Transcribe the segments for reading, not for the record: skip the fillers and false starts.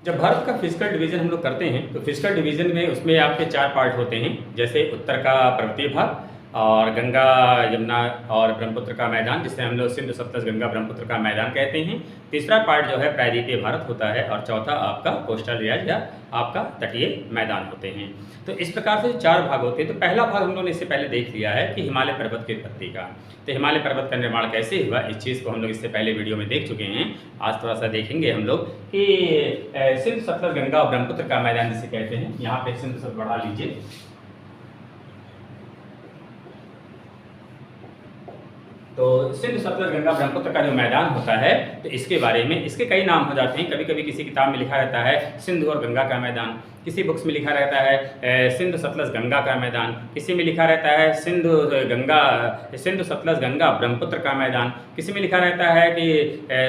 जब भारत का physical division हम लोग करते हैं तो फिजिकल डिवीज़न में उसमें आपके 4 पार्ट होते हैं। जैसे उत्तर का पर्वतीय भाग और गंगा, यमुना और ब्रह्मपुत्र का मैदान, जिसे हम लोग सिंधु सतलज गंगा ब्रह्मपुत्र का मैदान कहते हैं। तीसरा पार्ट जो है प्रायद्वीपीय भारत होता है और चौथा आपका कोस्टल एरिया या आपका तटीय मैदान होते हैं। तो इस प्रकार से 4 भाग होते हैं। तो पहला भाग हम लोगों ने इससे पहले देख लिया है कि हिमालय पर्वत की उत्पत्ति का। तो हिमालय पर्वत का निर्माण कैसे हुआ, इस चीज़ को हम लोग इससे पहले वीडियो में देख चुके हैं। आज थोड़ा सा देखेंगे हम लोग कि सिंधु सतलज गंगा और ब्रह्मपुत्र का मैदान जिसे कहते हैं। यहाँ पे सिंधु शब्द बढ़ा लीजिए। तो सिंधु सतलज गंगा ब्रह्मपुत्र का जो मैदान होता है, तो इसके बारे में इसके कई नाम हो जाते हैं। कभी कभी किसी किताब में लिखा रहता है सिंधु और गंगा का मैदान, किसी बुक्स में लिखा रहता है सिंधु सतलज गंगा का मैदान, किसी में लिखा रहता है सिंधु सतलज गंगा ब्रह्मपुत्र का मैदान, किसी में लिखा रहता है कि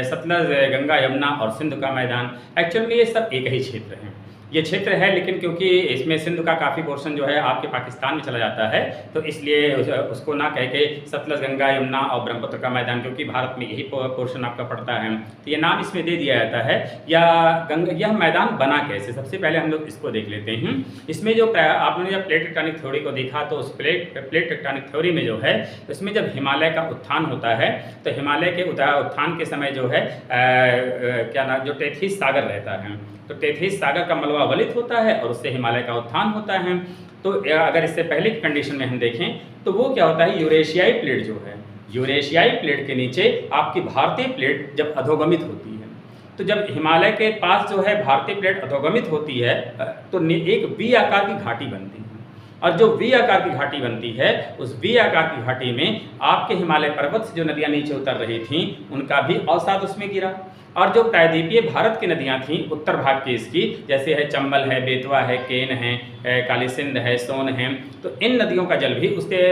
सतलज गंगा यमुना और सिंधु का मैदान। एक्चुअली ये सब एक ही क्षेत्र है, ये क्षेत्र है, लेकिन क्योंकि इसमें सिंधु का काफ़ी पोर्शन जो है आपके पाकिस्तान में चला जाता है, तो इसलिए उसको ना कह के सतलज गंगा यमुना और ब्रह्मपुत्र का मैदान, क्योंकि भारत में यही पोर्शन आपका पड़ता है, तो ये नाम इसमें दे दिया जाता है। यह मैदान बना कैसे, सबसे पहले हम लोग इसको देख लेते हैं। इसमें जो आपने जब प्लेट टेक्टोनिक थ्योरी को देखा, तो उस प्लेट टेक्टोनिक थ्योरी में जो है, उसमें जब हिमालय का उत्थान होता है, तो हिमालय के उत्थान के समय जो है जो टेथीस सागर रहता है, तो टेथीस सागर का मलबा वलित होता है और उससे हिमालय का उत्थान होता है। तो अगर इससे पहले की कंडीशन में हम देखें तो वो क्या होता है, यूरेशियाई प्लेट जो है, यूरेशियाई प्लेट के नीचे आपकी भारतीय प्लेट जब अधोगमित होती है, तो जब हिमालय के पास जो है भारतीय प्लेट अधोगमित होती है, तो एक वी आकार की घाटी बनती है। और जो वी आकार की घाटी बनती है, उस वी आकार की घाटी में आपके हिमालय पर्वत से जो नदियाँ नीचे उतर रही थीं, उनका भी अवसाद उसमें गिरा। और जो प्रायद्वीपीय भारत की नदियाँ थीं उत्तर भाग की इसकी, जैसे है चंबल है, बेतवा है, केन है, काली सिंध है, सोन है, तो इन नदियों का जल भी उसके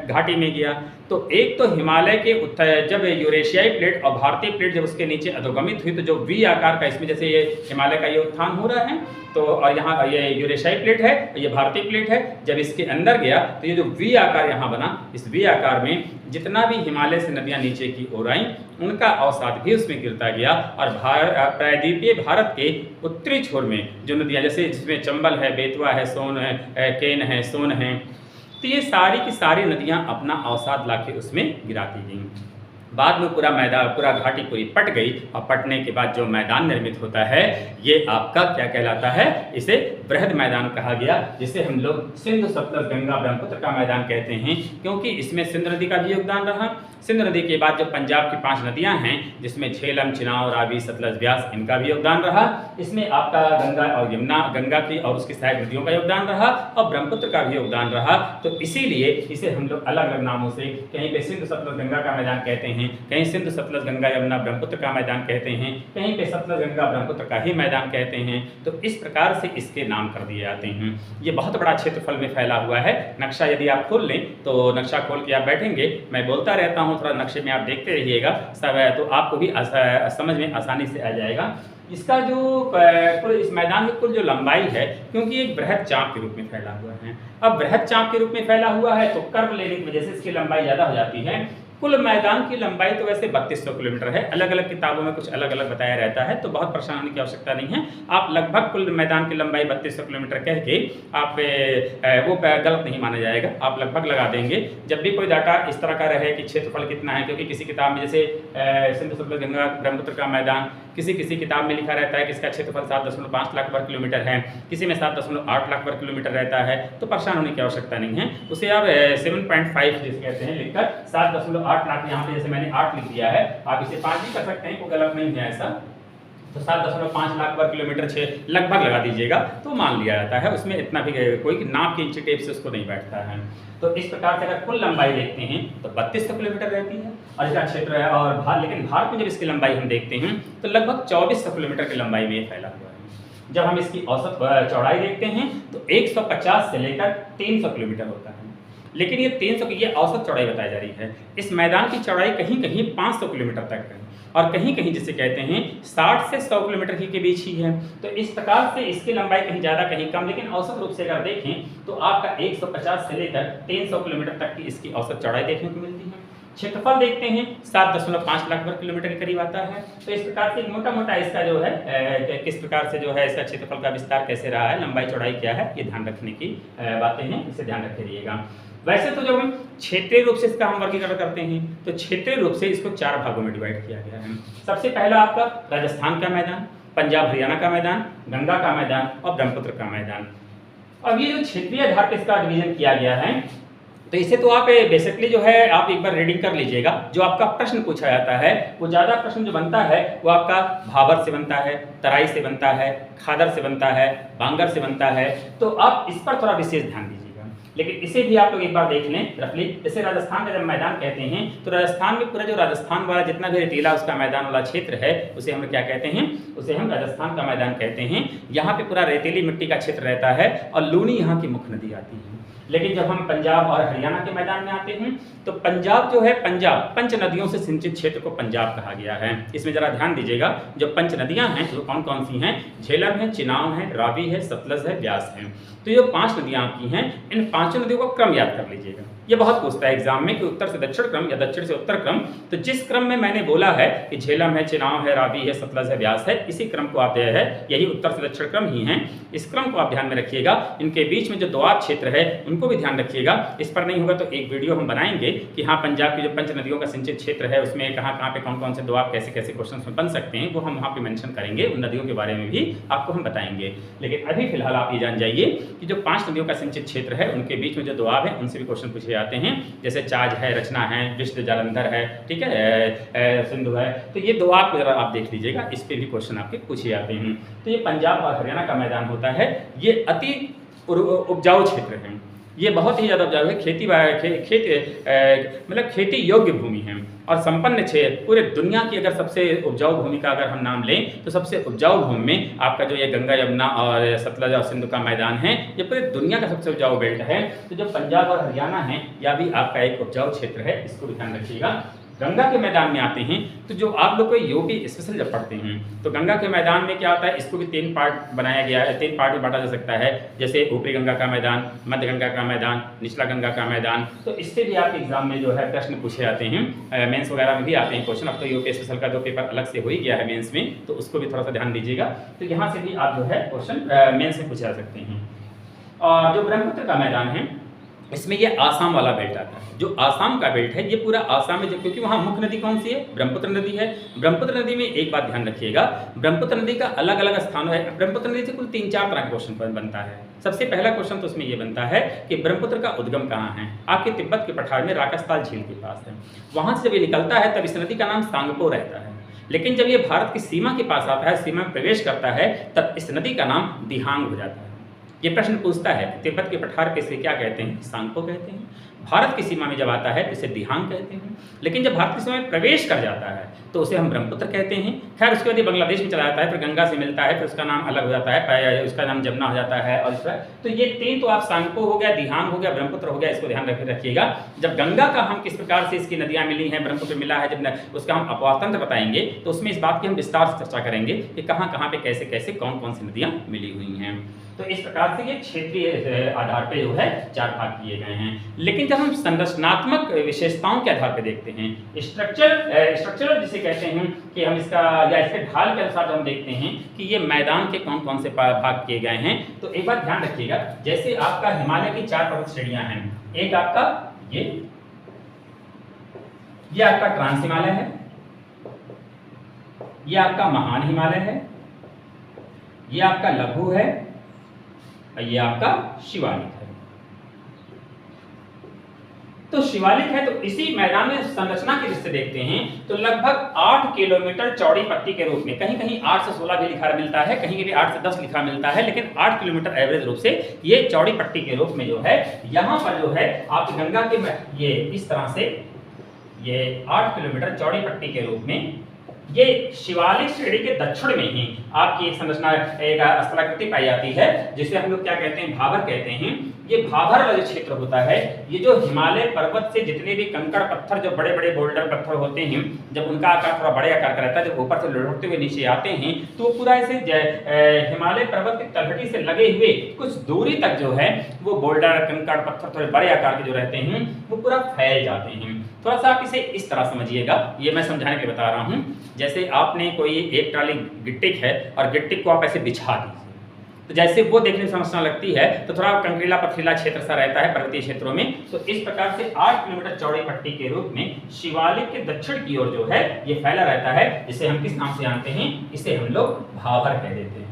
घाटी में गया। तो एक तो हिमालय के उत्तर, जब यूरेशियाई प्लेट और भारतीय प्लेट जब उसके नीचे अधोगमित हुई, तो जो वी आकार का, इसमें जैसे ये हिमालय का ये उत्थान हो रहा है, तो और यहाँ ये यूरेशियाई प्लेट है, ये भारतीय प्लेट है, जब इसके अंदर गया तो ये जो वी आकार यहाँ बना, इस वी आकार में जितना भी हिमालय से नदियाँ नीचे की ओर आई, उनका अवसाद भी उसमें गिरता गया। और प्रायद्वीपीय भारत के उत्तरी छोर में जो नदियाँ, जैसे जिसमें चंबल है, बेतवा है, सोन है, केन है, सोन है, तो ये सारी की सारी नदियाँ अपना अवसाद लाके उसमें गिराती गईं। बाद में पूरा घाटी पूरी पट गई, और पटने के बाद जो मैदान निर्मित होता है, ये आपका क्या कहलाता है, इसे बृहद मैदान कहा गया, जिसे हम लोग सिंधु सतलज गंगा ब्रह्मपुत्र का मैदान कहते हैं, क्योंकि इसमें सिंधु नदी का भी योगदान रहा। सिंधु नदी के बाद जो पंजाब की 5 नदियां हैं, जिसमें झेलम, चिनाव, रावी, सतलज, ब्यास, इनका भी योगदान रहा। इसमें आपका गंगा और यमुना, गंगा की और उसकी सहायक नदियों का योगदान रहा, और ब्रह्मपुत्र का भी योगदान रहा। तो इसीलिए इसे हम लोग अलग अलग नामों से, कहीं पे सिंधु सतलज गंगा का मैदान कहते हैं, कहीं सिंधु सतलज गंगा यमुना ब्रह्मपुत्र का मैदान कहते हैं, कहीं पे सतलज गंगा ब्रह्मपुत्र का ही मैदान कहते हैं। तो इस प्रकार से इसके नाम कर दिए जाते हैं। ये बहुत बड़ा क्षेत्रफल में फैला हुआ है। नक्शा यदि आप खोल लें, तो नक्शा खोल के आप बैठेंगे, मैं बोलता रहता हूँ, थोड़ा नक्शे में आप देखते रहिएगा सब, तो आपको भी समझ में आसानी से आ जाएगा। इसका जो इस मैदान की कुल जो लंबाई है, क्योंकि एक बृहद चाप के रूप में फैला हुआ है, अब बृहद चाप के रूप में फैला हुआ है, तो कर्व लेने की वजह से इसकी लंबाई ज़्यादा हो जाती है। कुल मैदान की लंबाई तो वैसे 3200 किलोमीटर है, अलग अलग किताबों में कुछ अलग अलग बताया रहता है, तो बहुत परेशान होने की आवश्यकता नहीं है। आप लगभग कुल मैदान की लंबाई 3200 किलोमीटर कह के आप वो गलत नहीं माना जाएगा, आप लगभग लगा देंगे। जब भी कोई डाटा इस तरह का रहे कि क्षेत्रफल कितना है, क्योंकि किसी किताब में जैसे सिंधु सतलज गंगा ब्रह्मपुत्र का मैदान, किसी किताब में लिखा रहता है कि इसका क्षेत्रफल 7.5 लाख वर्ग किलोमीटर है, किसी में 7.8 लाख वर्ग किलोमीटर रहता है, तो परेशान होने की आवश्यकता नहीं है। उसे आप 7.5 जिसे कहते हैं लिखकर 7.8 लाख, यहाँ पे जैसे मैंने 8 लिख दिया है, आप इसे 5 भी कर सकते हैं, कोई गलत नहीं है ऐसा। तो 7.5 लाख वर्ग किलोमीटर 6 लगभग लगा दीजिएगा, तो मान लिया जाता है। उसमें इतना भी कोई नाप की इंची टेप से उसको नहीं बैठता है। तो इस प्रकार से अगर कुल लंबाई देखते हैं तो 3200 किलोमीटर रहती है, और इसका क्षेत्र है। और लेकिन भारत में जब इसकी लंबाई हम देखते हैं तो लगभग 2400 किलोमीटर की लंबाई में फैला हुआ है। जब हम इसकी औसत चौड़ाई देखते हैं तो 150 से लेकर 300 किलोमीटर होता है, लेकिन ये 300 की ये औसत चौड़ाई बताई जा रही है। इस मैदान की चौड़ाई कहीं कहीं 500 किलोमीटर तक है, और कहीं कहीं जिसे कहते हैं 60 से 100 किलोमीटर के बीच ही है। तो इस प्रकार से इसकी लंबाई कहीं ज़्यादा कहीं कम, लेकिन औसत रूप से अगर देखें तो आपका 150 से लेकर 300 किलोमीटर तक की इसकी औसत चौड़ाई देखने को मिलती है। क्षेत्रफल देखते हैं 7.5 लाख वर्ग किलोमीटर के करीब आता है। तो इस प्रकार से मोटा मोटा इसका जो है किस प्रकार से जो है इसका क्षेत्रफल का विस्तार कैसे रहा है, लंबाई चौड़ाई क्या है, ये ध्यान रखने की बातें हैं, इसे ध्यान रखे रहिएगा। वैसे तो जब हम क्षेत्रीय रूप से इसका हम वर्गीकरण करते हैं तो क्षेत्रीय रूप से इसको 4 भागों में डिवाइड किया गया है। सबसे पहला आपका राजस्थान का मैदान, पंजाब हरियाणा का मैदान, गंगा का मैदान और ब्रह्मपुत्र का मैदान। अब ये जो क्षेत्रीय आधार पर इसका डिवीजन किया गया है तो इसे तो आप बेसिकली जो है आप एक बार रीडिंग कर लीजिएगा। जो आपका प्रश्न पूछा जाता है वो ज़्यादा प्रश्न जो बनता है वो आपका भाबर से बनता है, तराई से बनता है, खादर से बनता है, बांगर से बनता है। तो आप इस पर थोड़ा विशेष ध्यान दीजिएगा। लेकिन इसे भी आप लोग एक बार देख लें रफली। जैसे राजस्थान का जब मैदान कहते हैं तो राजस्थान में पूरा जो राजस्थान वाला जितना भी रेतीला उसका मैदान वाला क्षेत्र है उसे हम क्या कहते हैं, उसे हम राजस्थान का मैदान कहते हैं। यहाँ पे पूरा रेतीली मिट्टी का क्षेत्र रहता है और लूनी यहाँ की मुख्य नदी आती है। लेकिन जब हम पंजाब और हरियाणा के मैदान में आते हैं तो पंजाब जो है, पंजाब पंच नदियों से सिंचित क्षेत्र को पंजाब कहा गया है। इसमें जरा ध्यान दीजिएगा, जो पंच नदियां हैं वो कौन कौन सी हैं, झेलम है, चिनाब है, रावी है, सतलज है, ब्यास है। तो ये 5 नदियां आपकी हैं, इन 5 नदियों का क्रम याद कर लीजिएगा। ये बहुत पूछता है एग्जाम में कि उत्तर से दक्षिण क्रम या दक्षिण से उत्तर क्रम। तो जिस क्रम में मैंने बोला है कि झेलम है, चिनाब है, रावी है, सतलज है, ब्यास है, इसी क्रम को आप है यही उत्तर से दक्षिण क्रम ही है। इस क्रम को आप ध्यान में रखिएगा। इनके बीच में जो दोआब क्षेत्र है उनको भी ध्यान रखिएगा। इस पर नहीं होगा तो एक वीडियो हम बनाएंगे कि हाँ पंजाब की जो पंच नदियों का सिंचित क्षेत्र है उसमें कहाँ पे कौन कौन से दोआब कैसे कैसे क्वेश्चन में बन सकते हैं, वो हम वहाँ पे मेंशन करेंगे। उन नदियों के बारे में भी आपको हम बताएंगे। लेकिन अभी फिलहाल आप ये जान जाइए कि जो 5 नदियों का सिंचित क्षेत्र है उनके बीच में जो दोआब है उनसे भी क्वेश्चन पूछे जाते हैं। जैसे चाज है, रचना है, विष्णु जालंधर है, ठीक है, सिंधु है। तो ये दोआब आप देख लीजिएगा, इस पे भी क्वेश्चन आपके पूछे जाते हैं। तो ये पंजाब और हरियाणा का मैदान होता है, ये अति उपजाऊ क्षेत्र है। ये बहुत ही ज़्यादा उपजाऊ है। मतलब खेती योग्य भूमि है और संपन्न क्षेत्र। पूरे दुनिया की अगर सबसे उपजाऊ भूमि का अगर हम नाम लें तो सबसे उपजाऊ भूमि में आपका जो ये गंगा यमुना और सतलज और सिंधु का मैदान है, ये पूरे दुनिया का सबसे उपजाऊ बेल्ट है। तो जो पंजाब और हरियाणा है यह भी आपका एक उपजाऊ क्षेत्र है, इसको भी ध्यान रखिएगा। गंगा के मैदान में आते हैं तो जो आप लोग को यूपी स्पेशल जब पढ़ते हैं तो गंगा के मैदान में क्या होता है, इसको भी 3 पार्ट बनाया गया है, 3 पार्ट में बांटा जा सकता है। जैसे ऊपरी गंगा का मैदान, मध्य गंगा का मैदान, निचला गंगा का मैदान। तो इससे भी आपके एग्जाम में जो है प्रश्न पूछे जाते हैं, मेंस वगैरह में भी आते हैं क्वेश्चन। अब तो यूपी स्पेशल का जो पेपर अलग से हो ही गया है मेंस में, तो उसको भी थोड़ा सा ध्यान दीजिएगा। तो यहाँ से भी आप जो है क्वेश्चन मेंस में पूछे जा सकते हैं। और जो ब्रह्मपुत्र का मैदान है इसमें ये आसाम वाला बेल्ट आता है। जो आसाम का बेल्ट है ये पूरा आसाम में, क्योंकि वहाँ मुख्य नदी कौन सी है, ब्रह्मपुत्र नदी है। ब्रह्मपुत्र नदी में एक बात ध्यान रखिएगा, ब्रह्मपुत्र नदी का अलग अलग स्थान है। ब्रह्मपुत्र नदी से कुल 3-4 तरह के क्वेश्चन बनता है। सबसे पहला क्वेश्चन तो उसमें ये बनता है कि ब्रह्मपुत्र का उद्गम कहाँ है। आपके तिब्बत के पठार में राकसताल झील के पास है। वहाँ से जब ये निकलता है तब इस नदी का नाम सांगपो रहता है। लेकिन जब ये भारत की सीमा के पास आता है, सीमा में प्रवेश करता है, तब इस नदी का नाम दिहांग हो जाता है। ये प्रश्न पूछता है तिब्बत के पठार पे इसे क्या कहते हैं, सांगपो कहते हैं। भारत की सीमा में जब आता है तो इसे दिहांग कहते हैं। लेकिन जब भारत की सीमा में प्रवेश कर जाता है तो उसे हम ब्रह्मपुत्र कहते हैं। खैर उसके बाद ये बांग्लादेश में चला जाता है, फिर गंगा से मिलता है, फिर उसका नाम अलग हो जाता है, उसका नाम जमुना हो जाता है। और इसका तो ये 3 तो आप सांगपो हो गया, दिहांग हो गया, ब्रह्मपुत्र हो गया, इसको ध्यान रखिएगा। जब गंगा का हम किस प्रकार से इसकी नदियाँ मिली हैं, ब्रह्मपुत्र मिला है, जब उसका हम अपवातंत्र बताएंगे तो उसमें इस बात की हम विस्तार से चर्चा करेंगे कि कहाँ कहाँ पे कैसे कैसे कौन कौन सी नदियाँ मिली हुई हैं। तो इस प्रकार से ये क्षेत्रीय आधार पे जो है 4 भाग किए गए हैं। लेकिन जब हम संरचनात्मक विशेषताओं के आधार पे देखते हैं, स्ट्रक्चरल जिसे कहते हैं कि हम इसका या इसके ढाल के अनुसार हम देखते हैं कि ये मैदान के कौन कौन से भाग किए गए हैं। तो एक बात ध्यान रखिएगा, जैसे आपका हिमालय की 4 पर्वत श्रेणियां हैं। एक आपका ये आपका ट्रांस हिमालय है, ये आपका महान हिमालय है, ये आपका लघु है, ये आपका शिवालिक है। तो शिवालिक है तो इसी मैदान में संरचना की दृष्टि देखते हैं तो लगभग 8 किलोमीटर चौड़ी पट्टी के रूप में, कहीं कहीं 8 से 16 भी लिखा मिलता है, कहीं कहीं 8 से 10 लिखा मिलता है, लेकिन 8 किलोमीटर एवरेज रूप से ये चौड़ी पट्टी के रूप में जो है यहाँ पर जो है आप गंगा के ये इस तरह से ये 8 किलोमीटर चौड़ी पट्टी के रूप में ये शिवालिक श्रेणी के दक्षिण में ही आपकी एक संरचना, एक स्थलाकृति पाई जाती है, जिसे हम लोग क्या कहते हैं, भाबर कहते हैं। ये भाबर वाला जो क्षेत्र होता है, ये जो हिमालय पर्वत से जितने भी कंकड़ पत्थर, जो बड़े बड़े बोल्डर पत्थर होते हैं, जब उनका आकार थोड़ा बड़े आकार का रहता है, जब ऊपर से लुढ़कते हुए नीचे आते हैं तो पूरा ऐसे हिमालय पर्वत की तलहटी से लगे हुए कुछ दूरी तक जो है वो बोल्डर कंकड़ पत्थर थोड़े बड़े आकार के जो रहते हैं वो पूरा फैल जाते हैं। थोड़ा सा आप इसे इस तरह समझिएगा, ये मैं समझाने के लिए बता रहा हूँ। जैसे आपने कोई एक ट्राली गिट्टी है और गिट्टी को आप ऐसे बिछा दीजिए, तो जैसे वो देखने में समस्या लगती है तो थोड़ा कंकरीला पथरीला क्षेत्र सा रहता है पर्वतीय क्षेत्रों में। तो इस प्रकार से 8 किलोमीटर चौड़ी पट्टी के रूप में शिवालिक के दक्षिण की ओर जो है ये फैला रहता है, जिसे हम किस नाम से जानते हैं, इसे हम लोग भावर कह देते हैं।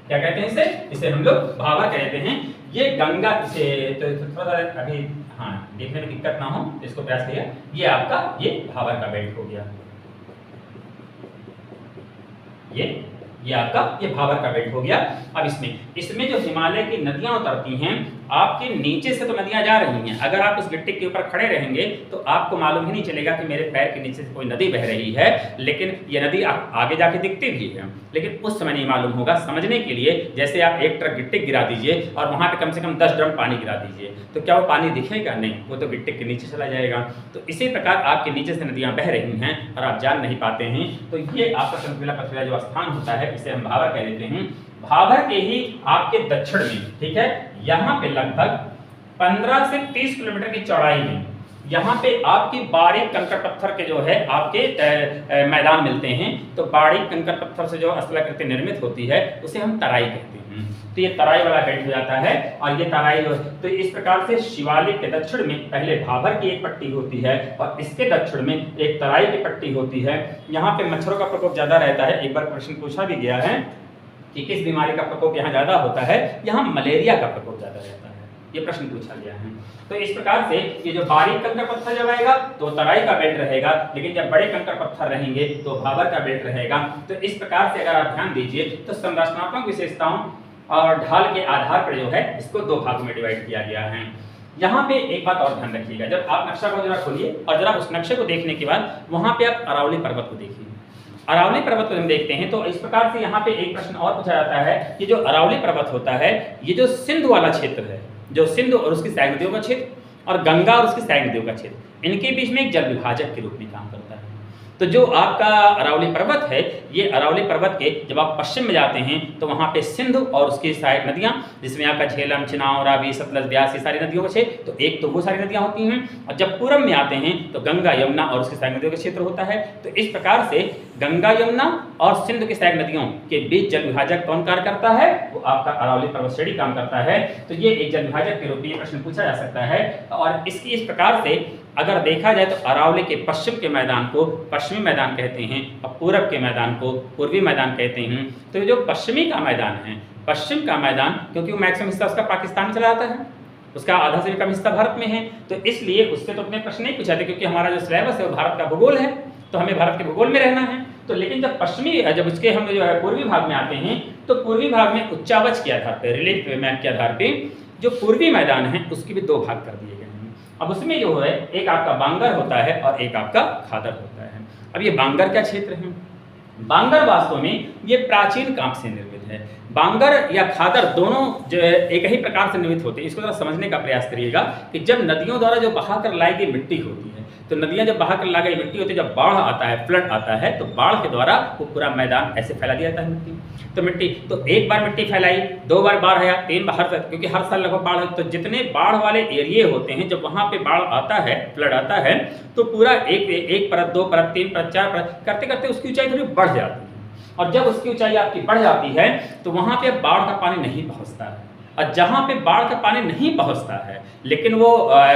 क्या कहते हैं इसे? इसे हम लोग भावर कह देते हैं। ये गंगा, इसे तो थोड़ा सा अभी हाँ देखने में दिक्कत ना हो इसको प्रयास करिए। ये आपका ये भावर का बेल्ट हो गया, ये आपका ये भावर का बेल्ट हो गया। अब इसमें जो हिमालय की नदियां उतरती हैं, आपके नीचे से तो नदियां जा रही हैं, अगर आप उस गिट्टी के ऊपर खड़े रहेंगे तो आपको मालूम ही नहीं चलेगा कि मेरे पैर के नीचे से कोई नदी बह रही है, लेकिन ये नदी आगे जाके दिखती भी है, लेकिन उस समय नहीं मालूम होगा। समझने के लिए जैसे आप एक ट्रक गिट्टी गिरा दीजिए और वहां पे कम से कम 10 ड्रम पानी गिरा दीजिए, तो क्या वो पानी दिखेगा? नहीं, वो तो गिट्टी के नीचे चला जाएगा। तो इसी प्रकार आपके नीचे से नदियां बह रही हैं और आप जान नहीं पाते हैं। तो ये आपका कंकरीला पथरीला जो स्थान होता है, इसे हम भावर कह देते हैं। भावर के ही आपके दक्षिण में, ठीक है, यहाँ पे लगभग 15 से 30 किलोमीटर की चौड़ाई में यहाँ पे आपकी बारीक कंकर पत्थर के जो है आपके मैदान मिलते हैं। तो बारीक कंकर पत्थर से जो स्थलाकृति निर्मित होती है उसे हम तराई कहते हैं। तो ये तराई वाला बेल्ट हो जाता है। और ये तराई जो है, तो इस प्रकार से शिवालिक के दक्षिण में पहले भावर की एक पट्टी होती है और इसके दक्षिण में एक तराई की पट्टी होती है। यहाँ पे मच्छरों का प्रकोप ज्यादा रहता है। एक बार प्रश्न पूछा भी गया है कि किस बीमारी का प्रकोप यहाँ ज्यादा होता है? यहाँ मलेरिया का प्रकोप ज्यादा रहता है, ये प्रश्न पूछा गया है। तो इस प्रकार से ये जो बारीक कंकर पत्थर जब आएगा तो तराई का बेल्ट रहेगा, लेकिन जब बड़े कंकर पत्थर रहेंगे तो भावर का बेल्ट रहेगा। तो इस प्रकार से अगर आप ध्यान दीजिए तो संरचनात्मक विशेषताओं और ढाल के आधार पर जो है इसको 2 भागों में डिवाइड किया गया है। यहाँ पे एक बात और ध्यान रखिएगा, जब आप नक्शा को जरा खोलिए और जरा उस नक्शे को देखने के बाद वहां पे आप अरावली पर्वत को देखिए। अरावली पर्वत को हम देखते हैं तो इस प्रकार से यहाँ पे एक प्रश्न और पूछा जाता है कि जो अरावली पर्वत होता है, ये जो सिंध वाला क्षेत्र है, जो सिंध और उसकी सहायक नदियों का क्षेत्र और गंगा और उसकी सहायक नदियों का क्षेत्र, इनके बीच में एक जल विभाजक के रूप में काम करता है। तो जो आपका अरावली पर्वत है, ये अरावली पर्वत के जब आप पश्चिम में जाते हैं तो वहाँ पे सिंध और उसकी सहायक नदियाँ, जिसमें आपका झेलम, चिनाव, रावी, सतलज, ब्यास, ये सारी नदियों का क्षेत्र, तो एक तो वो सारी नदियाँ होती हैं। और जब पूरब में आते हैं तो गंगा, यमुना और उसकी सहायक नदियों का क्षेत्र होता है। तो इस प्रकार से गंगा, यमुना और सिंध की सहायक नदियों के बीच जल विभाजक कौन कार्य करता है? वो आपका अरावली पर्वत श्रेणी काम करता है। तो ये एक जल विभाजक के रूप में प्रश्न पूछा जा सकता है। और इसकी इस प्रकार से अगर देखा जाए तो अरावली के पश्चिम के मैदान को पश्चिमी मैदान कहते हैं और पूरब के मैदान को पूर्वी मैदान कहते हैं। तो जो पश्चिमी का मैदान है, पश्चिम का मैदान, क्योंकि वो मैक्सिमम हिस्सा उसका पाकिस्तान में चला जाता है, उसका आधा से भी कम हिस्सा भारत में है, तो इसलिए उससे तो अपने प्रश्न नहीं पूछा थे, क्योंकि हमारा जो सिलेबस है वो भारत का भूगोल है, तो हमें भारत के भूगोल में रहना है। तो लेकिन जब उसके हम जो है पूर्वी भाग में आते हैं तो पूर्वी भाग में उच्चावच के आधार पर, रिलीफ मैप के आधार पर जो पूर्वी मैदान है उसके भी 2 भाग कर दिए गए हैं। अब उसमें जो है एक आपका बांगर होता है और एक आपका खादर होता है। अब ये बांगर क्या क्षेत्र है? बांगर वास्तव में ये प्राचीन कांप से निर्मित है। बांगर या खादर दोनों जो है एक ही प्रकार से निर्मित होते हैं। इसको जरा समझने का प्रयास करिएगा कि जब नदियों द्वारा जो बहा कर लाई गई मिट्टी होती है, तो नदियां जब बहा कर लाई गई मिट्टी होती है, जब बाढ़ आता है, फ्लड आता है, तो बाढ़ के द्वारा वो पूरा मैदान ऐसे फैला दिया जाता है मिट्टी। तो एक बार मिट्टी फैलाई, 2 बार बाढ़ आया, 3 बार, क्योंकि हर साल लगभग बाढ़, तो जितने बाढ़ वाले एरिए होते हैं जब वहां पे बाढ़ आता है, फ्लड आता है, तो पूरा एक परत, 2 परत, 3 परत, 4 परत करते करते उसकी ऊंचाई थोड़ी बढ़ जाती है। और जब उसकी ऊंचाई आपकी बढ़ जाती है तो वहां पे बाढ़ का पानी नहीं पहुंचता है। और जहां पे बाढ़ का पानी नहीं पहुंचता है लेकिन वो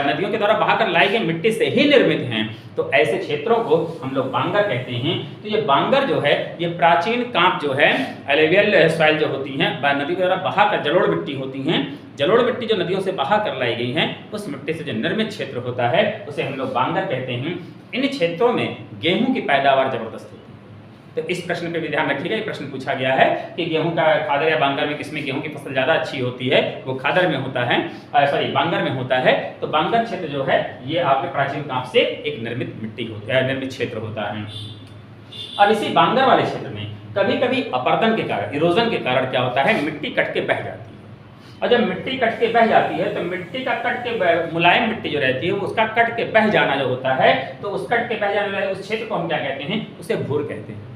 नदियों के द्वारा बहाकर लाई गई मिट्टी से ही निर्मित हैं, तो ऐसे क्षेत्रों को हम लोग बांगर कहते हैं। तो ये बांगर जो है ये प्राचीन कांप जो है, एलुवियल सॉइल जो होती हैं, नदी के द्वारा बहाकर जलोढ़ मिट्टी होती हैं, जलोढ़ मिट्टी जो नदियों से बहा कर लाई गई हैं, उस मिट्टी से जो निर्मित क्षेत्र होता है उसे हम लोग बांगर कहते हैं। इन क्षेत्रों में गेहूं की पैदावार जबरदस्त होती है। तो इस प्रश्न पे भी ध्यान रखिएगा, ये प्रश्न पूछा गया है कि गेहूं का खादर या बांगर में किसमें गेहूं की फसल ज़्यादा अच्छी होती है? वो खादर में होता है, सॉरी बांगर में होता है। तो बांगर क्षेत्र जो है ये आपके प्राचीन कांप से एक निर्मित मिट्टी होती है, निर्मित क्षेत्र होता है। अब इसी बांगर वाले क्षेत्र में कभी कभी अपर्दन के कारण, इरोजन के कारण क्या होता है, मिट्टी कट के बह जाती है। और जब मिट्टी कट के बह जाती है तो मिट्टी का कट के, मुलायम मिट्टी जो रहती है उसका कट के बह जाना जो होता है, तो उस कट के बह जाने वाले उस क्षेत्र को हम क्या कहते हैं? उसे भूर कहते हैं।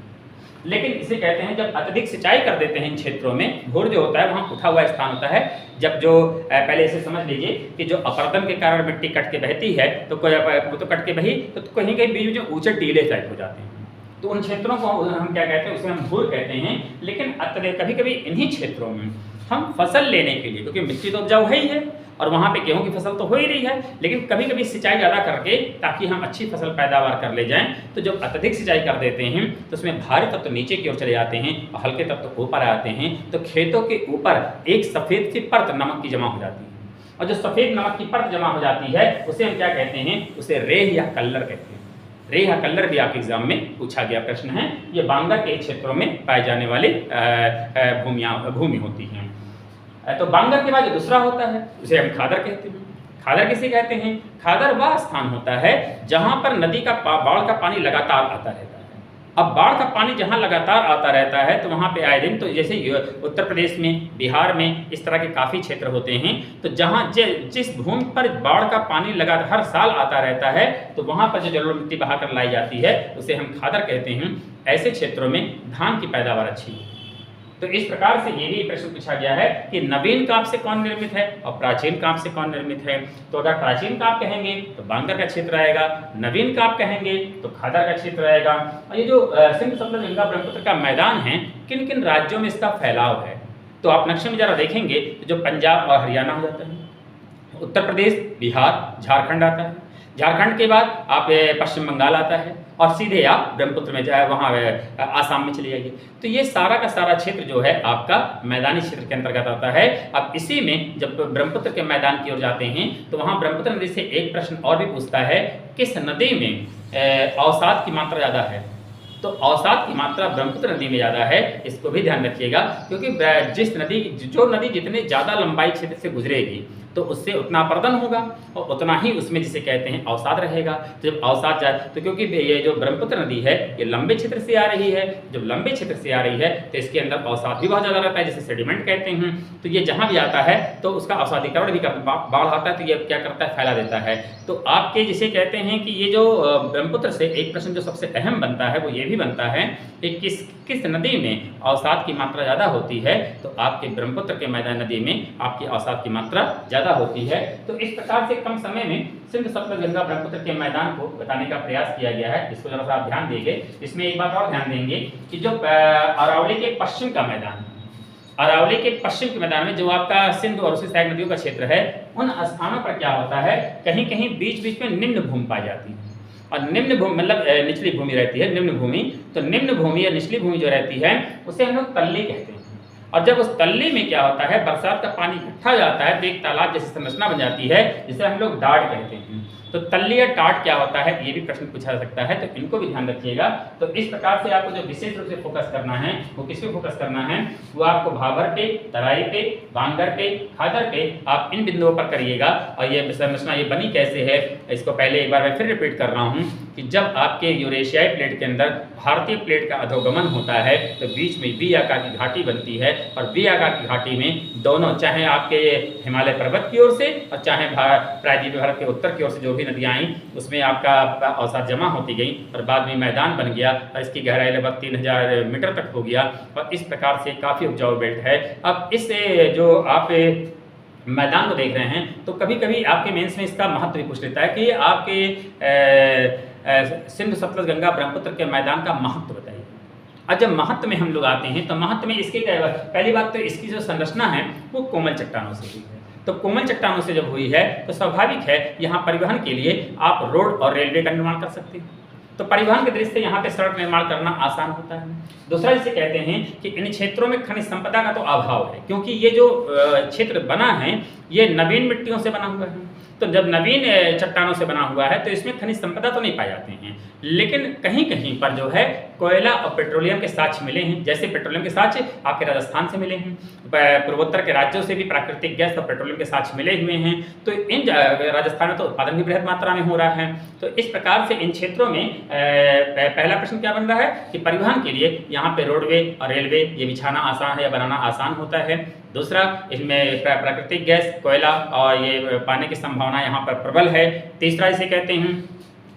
लेकिन इसे कहते हैं जब अत्यधिक सिंचाई कर देते हैं इन क्षेत्रों में, भूर जो होता है वहाँ उठा हुआ स्थान होता है, जब जो पहले इसे समझ लीजिए कि जो अपरदन के कारण मिट्टी कट के बहती है तो वो तो कट के बही तो कहीं कहीं बीच में जो ऊंचे टीले टाइप हो जाते हैं, तो उन क्षेत्रों को हम क्या कहते हैं, उसे हम भूर कहते हैं। लेकिन कभी कभी इन्हीं क्षेत्रों में हम फसल लेने के लिए, क्योंकि मिट्टी तो उपजाऊ है ही है और वहाँ पे गेहूं की फसल तो हो ही रही है, लेकिन कभी कभी सिंचाई ज़्यादा करके ताकि हम अच्छी फसल पैदावार कर ले जाएं, तो जब अत्यधिक सिंचाई कर देते हैं तो उसमें भारी तत्व नीचे की ओर चले जाते हैं और हल्के तत्व ऊपर आते हैं, तो खेतों के ऊपर एक सफ़ेद सी परत नमक की जमा हो जाती है, और जो सफ़ेद नमक की परत जमा हो जाती है उसे हम क्या कहते हैं, उसे रेह या कल्लर कहते हैं। रेह या कल्लर भी आपके एग्जाम में पूछा गया प्रश्न है। ये बांगर के क्षेत्रों में पाए जाने वाली भूमि होती हैं। तो बांगर के बाद जो दूसरा होता है उसे हम खादर कहते हैं। खादर किसे कहते हैं? खादर वह स्थान होता है जहाँ पर नदी का बाढ़ का पानी लगातार आता रहता है। अब बाढ़ का पानी जहाँ लगातार आता रहता है तो वहाँ पे आए दिन, तो जैसे उत्तर प्रदेश में, बिहार में इस तरह के काफ़ी क्षेत्र होते हैं, तो जहाँ जिस भूमि पर बाढ़ का पानी लगातार हर साल आता रहता है तो वहाँ पर जो जलोढ़ मिट्टी बहाकर लाई जाती है उसे हम खादर कहते हैं। ऐसे क्षेत्रों में धान की पैदावार अच्छी होती है। तो इस प्रकार से ये भी प्रश्न पूछा गया है कि नवीन काव्य से कौन निर्मित है और प्राचीन काव्य से कौन निर्मित है। तो अगर प्राचीन काव्य कहेंगे तो बांगर का क्षेत्र आएगा, नवीन काव्य कहेंगे तो खादर का क्षेत्र आएगा। और ये जो सिंधु सतलज गंगा ब्रह्मपुत्र का मैदान है, किन किन राज्यों में इसका फैलाव है, तो आप नक्शे में जरा देखेंगे तो जो पंजाब और हरियाणा हो जाता है, उत्तर प्रदेश, बिहार, झारखंड आता है, झारखंड के बाद आप पश्चिम बंगाल आता है और सीधे आप ब्रह्मपुत्र में जाए वहाँ आसाम में चले जाइए। तो ये सारा का सारा क्षेत्र जो है आपका मैदानी क्षेत्र के अंतर्गत आता है। अब इसी में जब ब्रह्मपुत्र के मैदान की ओर जाते हैं तो वहाँ ब्रह्मपुत्र नदी से एक प्रश्न और भी पूछता है, किस नदी में अवसाद की मात्रा ज़्यादा है। तो अवसाद की मात्रा ब्रह्मपुत्र नदी में ज़्यादा है, इसको भी ध्यान रखिएगा, क्योंकि जो नदी जितने ज़्यादा लंबाई क्षेत्र से गुजरेगी तो उससे उतना अपरदन होगा और उतना ही उसमें जिसे कहते हैं अवसाद रहेगा। तो जब अवसाद जाए तो क्योंकि ये जो ब्रह्मपुत्र नदी है ये लंबे क्षेत्र से आ रही है, जब लंबे क्षेत्र से आ रही है तो इसके अंदर अवसाद भी बहुत ज़्यादा रहता है, जिसे सेडिमेंट कहते हैं। तो ये जहाँ भी आता है तो उसका अवसादीकरण भी बाढ़ आता है तो ये क्या करता है, फैला देता है। तो आपके जिसे कहते हैं कि ये जो ब्रह्मपुत्र से एक प्रश्न जो सबसे अहम बनता है वो ये भी बनता है कि किस नदी में अवसाद की मात्रा ज़्यादा होती है। तो आपके ब्रह्मपुत्र के मैदान नदी में आपकी अवसाद की मात्रा ज़्यादा होती है। तो इस प्रकार से कम समय में सिंधु सतलज गंगा ब्रह्मपुत्र के मैदान को बताने का प्रयास किया गया है। इसको जरा सा आप ध्यान देंगे। इसमें एक बात और ध्यान देंगे कि जो अरावली के पश्चिम का मैदान, अरावली के पश्चिम के मैदान में जो आपका सिंधु और उसकी सहायक नदियों का क्षेत्र है, उन स्थानों पर क्या होता है, कहीं कहीं बीच बीच में निम्न भूमि पाई जाती है। और निम्न भूमि मतलब निचली भूमि रहती है, निम्न भूमि। तो निम्न भूमि या निचली भूमि जो रहती है उसे हम लोग तल्ली कहते हैं। और जब उस तल्ली में क्या होता है, बरसात का पानी इकट्ठा जाता है तो एक तालाब जैसी संरचना बन जाती है, जिसे हम लोग डाढ़ कहते हैं। तो तल्ली या टाट क्या होता है, ये भी प्रश्न पूछा जा सकता है, तो इनको भी ध्यान रखिएगा। तो इस प्रकार से आपको जो विशेष रूप से फोकस करना है वो किस पे फोकस करना है, वो आपको भाबर पे, तराई पे, बांगर पे, खादर पे, आप इन बिंदुओं पर करिएगा। और ये संरचना ये बनी कैसे है, इसको पहले एक बार मैं फिर रिपीट कर रहा हूँ कि जब आपके यूरेशियाई प्लेट के अंदर भारतीय प्लेट का अधोगमन होता है तो बीच में वी आकार की घाटी बनती है, और वी आकार की घाटी में दोनों, चाहे आपके हिमालय पर्वत की ओर से और चाहे प्रायद्वीपीय भारत के उत्तर की ओर से जो भी नदियाँ आई उसमें आपका अवसाद जमा होती गई और बाद में मैदान बन गया और इसकी गहराई लगभग 3000 मीटर तक हो गया। और इस प्रकार से काफ़ी उपजाऊ बेल्ट है। अब इस जो आप मैदान को देख रहे हैं तो कभी कभी आपके मेंस में इसका महत्व भी पूछ लेता है कि आपके सिंधु सतलज गंगा ब्रह्मपुत्र के मैदान का महत्व बताइए। और जब महत्व में हम लोग आते हैं तो महत्व में इसके पहली बात तो इसकी जो संरचना है वो कोमल चट्टानों से हुई है। तो कोमल चट्टानों से जब हुई है तो स्वाभाविक है यहाँ परिवहन के लिए आप रोड और रेलवे का निर्माण कर सकते हैं। तो परिवहन के दृष्टि से यहाँ पे सड़क निर्माण करना आसान होता है। दूसरा जिसे कहते हैं कि इन क्षेत्रों में खनिज संपदा का तो अभाव है, क्योंकि ये जो क्षेत्र बना है ये नवीन मिट्टियों से बना हुआ है। तो जब नवीन चट्टानों से बना हुआ है तो इसमें खनिज संपदा तो नहीं पाए जाते हैं, लेकिन कहीं कहीं पर जो है कोयला और पेट्रोलियम के साक्ष्य मिले हैं। जैसे पेट्रोलियम के साक्ष्य आपके राजस्थान से मिले हैं, पूर्वोत्तर के राज्यों से भी प्राकृतिक गैस और पेट्रोलियम के साक्ष्य मिले हुए हैं। तो इन राजस्थान में तो उत्पादन भी बृहद मात्रा में हो रहा है। तो इस प्रकार से इन क्षेत्रों में पहला प्रश्न क्या बन रहा है कि परिवहन के लिए यहाँ पे रोडवे और रेलवे ये बिछाना आसान है या बनाना आसान होता है। दूसरा, इसमें प्राकृतिक गैस, कोयला और ये पाने की संभावना यहाँ पर प्रबल है। तीसरा इसे कहते हैं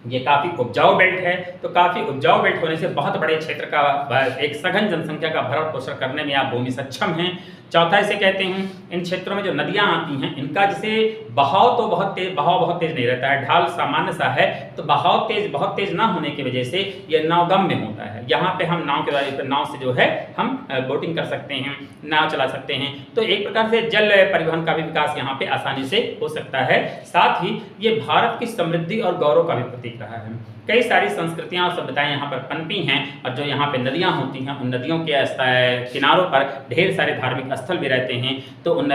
ये काफ़ी उपजाऊ बेल्ट है, तो काफ़ी उपजाऊ बेल्ट होने से बहुत बड़े क्षेत्र का एक सघन जनसंख्या का भरण पोषण करने में आप भूमि सक्षम हैं। चौथा इसे कहते हैं इन क्षेत्रों में जो नदियां आती हैं इनका जैसे बहाव तो बहुत तेज नहीं रहता है, ढाल सामान्य सा है, तो बहुत तेज ना होने की वजह से ये नावगम्य होता है। यहाँ पे हम नाव के द्वारा नाव से जो है हम बोटिंग कर सकते हैं, नाव चला सकते हैं, तो एक प्रकार से जल परिवहन का भी विकास यहाँ पे आसानी से हो सकता है। साथ ही ये भारत की समृद्धि और गौरव का भी प्रतीक रहा है। कई सारी संस्कृतियां और सभ्यताएं यहाँ पर पनपी हैं, और जो यहाँ पे नदियां होती हैं उन नदियों के किनारों पर ढेर सारे धार्मिक स्थल भी रहते हैं, तो उन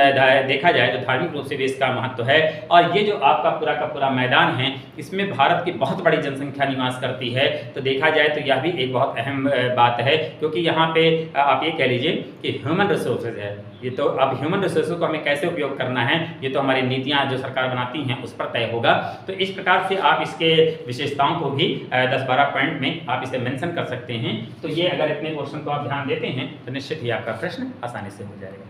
देखा जाए तो धार्मिक रूप से भी इसका महत्व है। और ये जो आपका पूरा का पूरा मैदान है इसमें भारत की बहुत बड़ी जनसंख्या निवास करती है, तो देखा जाए तो यह भी एक बहुत अहम बात है, क्योंकि यहाँ पे आप ये कह लीजिए कि ह्यूमन रिसोर्सेज है, ये तो अब ह्यूमन रिसोर्सेज को हमें कैसे उपयोग करना है ये तो हमारी नीतियाँ जो सरकार बनाती हैं उस पर तय होगा। तो इस प्रकार से आप इसके विशेषताओं को भी 10-12 पॉइंट में आप इसे मेंशन कर सकते हैं। तो ये अगर इतने क्वेश्चन को आप ध्यान देते हैं तो निश्चित ही आपका प्रश्न आसानी से हो जाएगा।